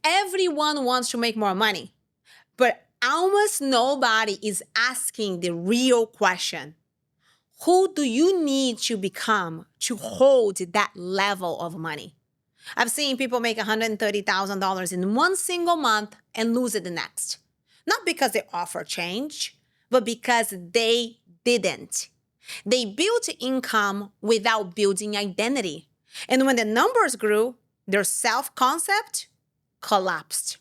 Everyone wants to make more money, but almost nobody is asking the real question. Who do you need to become to hold that level of money? I've seen people make $130,000 in one single month and lose it the next. Not because the offer changed, but because they didn't. They built income without building identity. And when the numbers grew, their self-concept collapsed.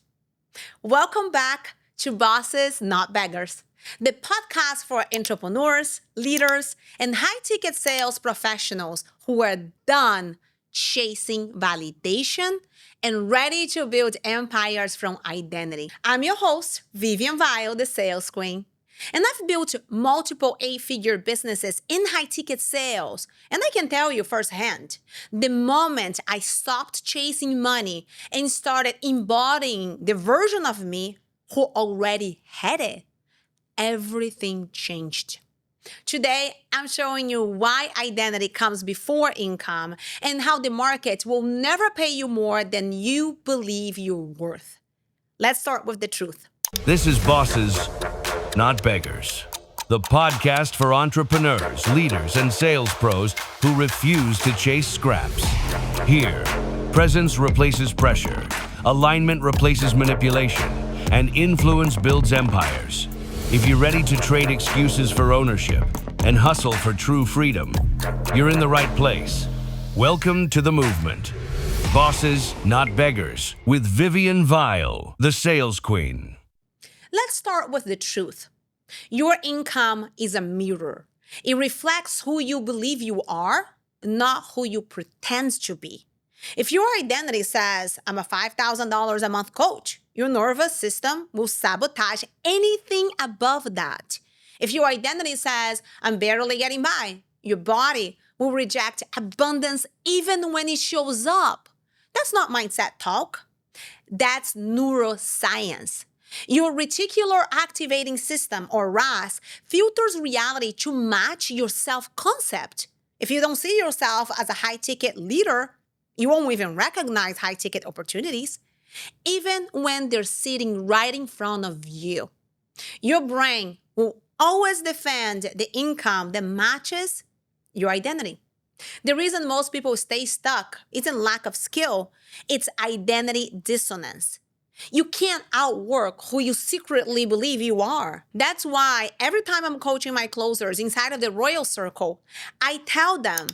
Welcome back to Bosses, Not Beggars, the podcast for entrepreneurs, leaders, and high-ticket sales professionals who are done chasing validation and ready to build empires from identity. I'm your host, Vivian Weyll, the sales queen. And I've built multiple eight-figure businesses in high-ticket sales. And I can tell you firsthand, the moment I stopped chasing money and started embodying the version of me who already had it, everything changed. Today, I'm showing you why identity comes before income and how the market will never pay you more than you believe you're worth. Let's start with the truth. This is Bosses, Not Beggars, the podcast for entrepreneurs, leaders, and sales pros who refuse to chase scraps. Here, presence replaces pressure, alignment replaces manipulation, and influence builds empires. If you're ready to trade excuses for ownership and hustle for true freedom, you're in the right place. Welcome to the movement. Bosses, Not Beggars, with Vivian Weyll, the sales queen. Let's start with the truth. Your income is a mirror. It reflects who you believe you are, not who you pretend to be. If your identity says, I'm a $5,000 a month coach, your nervous system will sabotage anything above that. If your identity says, I'm barely getting by, your body will reject abundance even when it shows up. That's not mindset talk. That's neuroscience. Your reticular activating system, or RAS, filters reality to match your self-concept. If you don't see yourself as a high-ticket leader, you won't even recognize high-ticket opportunities, even when they're sitting right in front of you. Your brain will always defend the income that matches your identity. The reason most people stay stuck isn't lack of skill, it's identity dissonance. You can't outwork who you secretly believe you are. That's why every time I'm coaching my closers inside of the Royal Circle, I tell them,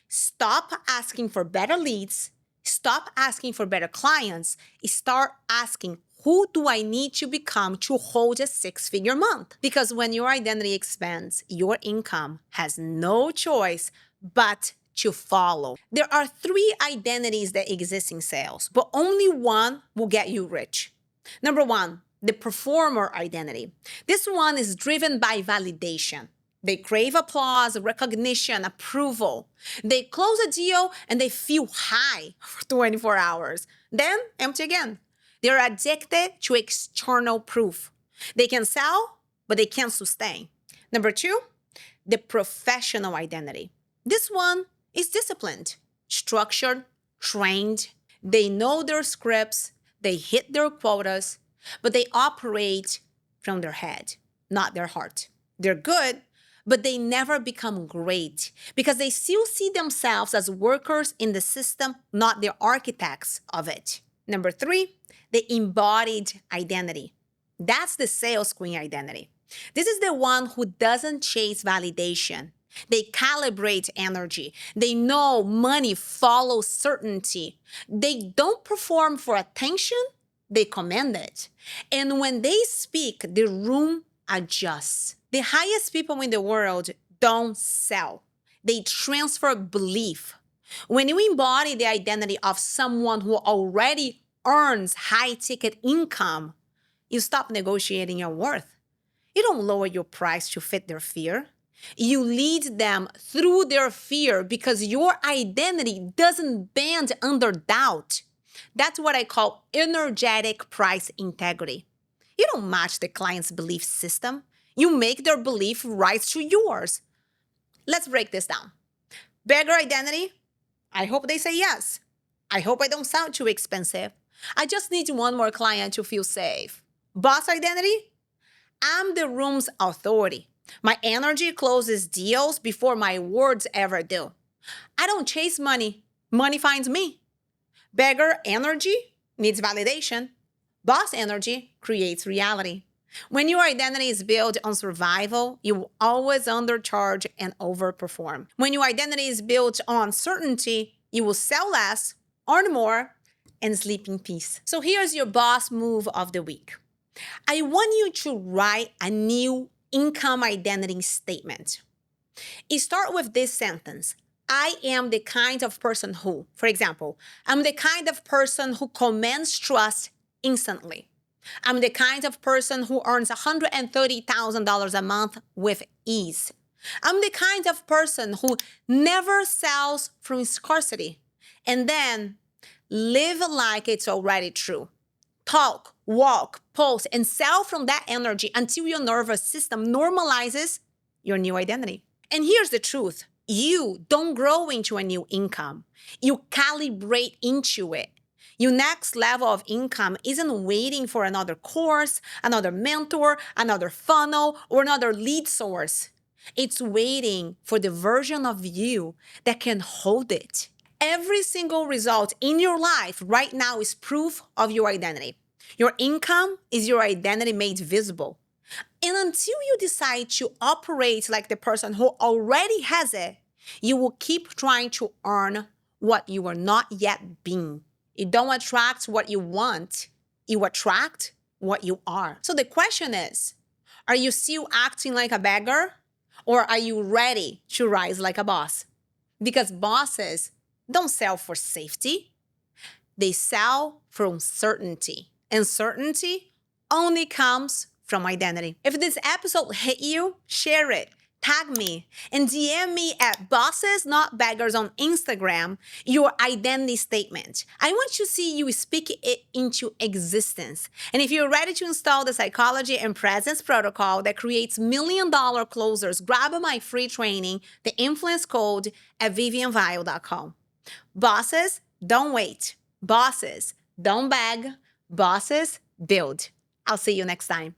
stop asking for better leads, stop asking for better clients, start asking, who do I need to become to hold a six-figure month? Because when your identity expands, your income has no choice but to follow. There are three identities that exist in sales, but only one will get you rich. Number one, the performer identity. This one is driven by validation. They crave applause, recognition, approval. They close a deal and they feel high for 24 hours. Then empty again. They're addicted to external proof. They can sell, but they can't sustain. Number two, the professional identity. This one is disciplined, structured, trained. They know their scripts, they hit their quotas, but they operate from their head, not their heart. They're good, but they never become great because they still see themselves as workers in the system, not the architects of it. Number three, the embodied identity. That's the sales queen identity. This is the one who doesn't chase validation. They calibrate energy. They know money follows certainty. They don't perform for attention, they command it. And when they speak, the room adjusts. The highest people in the world don't sell. They transfer belief. When you embody the identity of someone who already earns high-ticket income, you stop negotiating your worth. You don't lower your price to fit their fear. You lead them through their fear because your identity doesn't bend under doubt. That's what I call energetic price integrity. You don't match the client's belief system. You make their belief rise to yours. Let's break this down. Beggar identity, I hope they say yes. I hope I don't sound too expensive. I just need one more client to feel safe. Boss identity? I'm the room's authority. My energy closes deals before my words ever do. I don't chase money. Money finds me. Beggar energy needs validation. Boss energy creates reality. When your identity is built on survival, you will always undercharge and overperform. When your identity is built on certainty, you will sell less, earn more, and sleep in peace. So here's your boss move of the week. I want you to write a new income identity statement. It starts with this sentence. I am the kind of person who, for example, I'm the kind of person who commands trust instantly. I'm the kind of person who earns $130,000 a month with ease. I'm the kind of person who never sells from scarcity and then live like it's already true. Talk, walk, post, and sell from that energy until your nervous system normalizes your new identity. And here's the truth. You don't grow into a new income. You calibrate into it. Your next level of income isn't waiting for another course, another mentor, another funnel, or another lead source. It's waiting for the version of you that can hold it. Every single result in your life right now is proof of your identity. Your income is your identity made visible. And until you decide to operate like the person who already has it, you will keep trying to earn what you are not yet being. You don't attract what you want. You attract what you are. So the question is, are you still acting like a beggar? Or are you ready to rise like a boss? Because bosses don't sell for safety. They sell from certainty. And certainty only comes from identity. If this episode hit you, share it. Tag me and DM me at Bosses Not Beggars on Instagram your identity statement. I want to see you speak it into existence. And if you're ready to install the psychology and presence protocol that creates $1 million closers, grab my free training, the influence code at vivianweyll.com. Bosses, don't wait. Bosses, don't beg. Bosses, build. I'll see you next time.